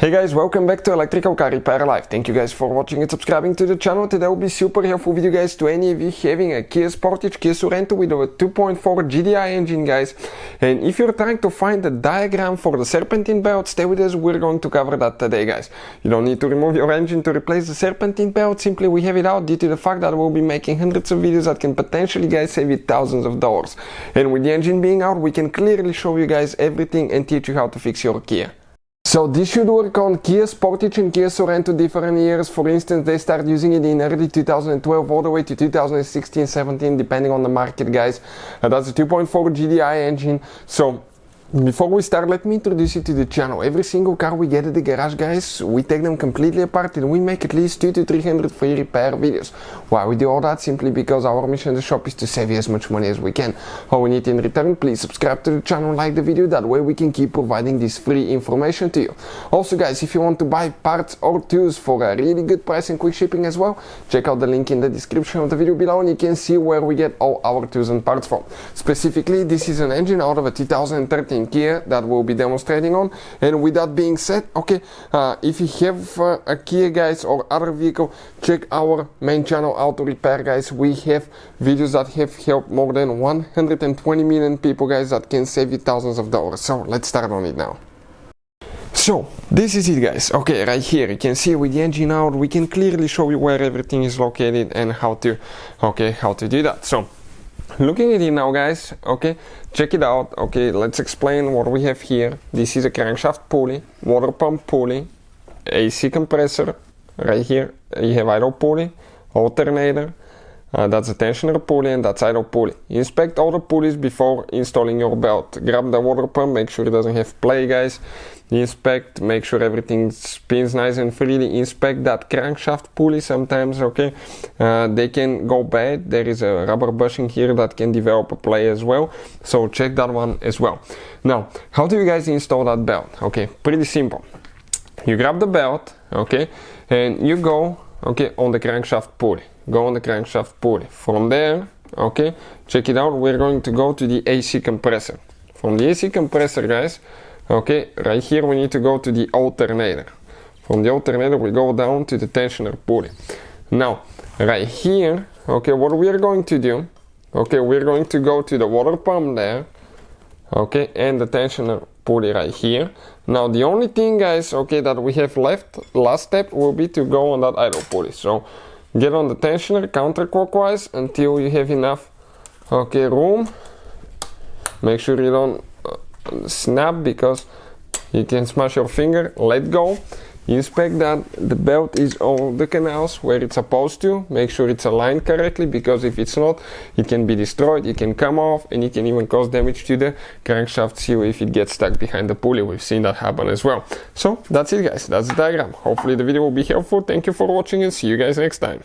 Hey guys, welcome back to Electrical Car Repair Live. Thank you guys for watching and subscribing to the channel. Today will be super helpful video guys to any of you having a Kia Sportage, Kia Sorento with a 2.4 GDI engine guys. And if you're trying to find the diagram for the Serpentine belt, stay with us, we're going to cover that today guys. You don't need to remove your engine to replace the Serpentine belt, simply we have it out due to the fact that we'll be making hundreds of videos that can potentially guys save you thousands of dollars. And with the engine being out, we can clearly show you guys everything and teach you how to fix your Kia. So this should work on Kia Sportage and Kia Sorento different years. For instance, they start using it in early 2012 all the way to 2016-17 depending on the market guys. That's a 2.4 GDI engine. So before we start, let me introduce you to the channel. Every single car we get at the garage guys, we take them completely apart and we make at least 200 to 300 free repair videos. Why we do all that? Simply because our mission in the shop is to save you as much money as we can. All we need in return, please subscribe to the channel, like the video, that way we can keep providing this free information to you. Also guys, if you want to buy parts or tools for a really good price and quick shipping as well, check out the link in the description of the video below and you can see where we get all our tools and parts from. Specifically, this is an engine out of a 2013 Kia that we'll be demonstrating on. And with that being said, okay, if you have a Kia guys or other vehicle, check our main channel Auto Repair guys. We have videos that have helped more than 120 million people guys that can save you thousands of dollars. So let's start on it now. So this is it guys. Okay, right here you can see with the engine out, we can clearly show you where everything is located and how to do that. So looking at it now guys, okay, check it out. Okay, let's explain what we have here. This is a crankshaft pulley, water pump pulley, AC compressor. Right here you have idle pulley, alternator, that's a tensioner pulley, and that's idle pulley. Inspect all the pulleys before installing your belt. Grab the water pump, make sure it doesn't have play guys. Inspect, make sure everything spins nice and freely. Inspect that crankshaft pulley sometimes, okay, they can go bad. There is a rubber bushing here that can develop a play as well, so check that one as well. Now, how do you guys install that belt? Okay, pretty simple. You grab the belt, okay, and you go, okay, on the crankshaft pulley. Go on the crankshaft pulley. From there, okay, check it out, we're going to go to the AC compressor. From the AC compressor guys, okay, right here we need to go to the alternator. From the alternator we go down to the tensioner pulley. Now, right here, okay, what we are going to do, okay, we're going to go to the water pump there, okay, and the tensioner pulley right here. Now the only thing guys, okay, that we have left, last step will be to go on that idle pulley. So get on the tensioner counterclockwise until you have enough, okay, room. Make sure you don't snap because you can smash your finger. Let go. Inspect that the belt is on the canals where it's supposed to. Make sure it's aligned correctly, because if it's not, it can be destroyed, it can come off, and it can even cause damage to the crankshaft seal if it gets stuck behind the pulley. We've seen that happen as well. So that's it guys, that's the diagram. Hopefully the video will be helpful. Thank you for watching and see you guys next time.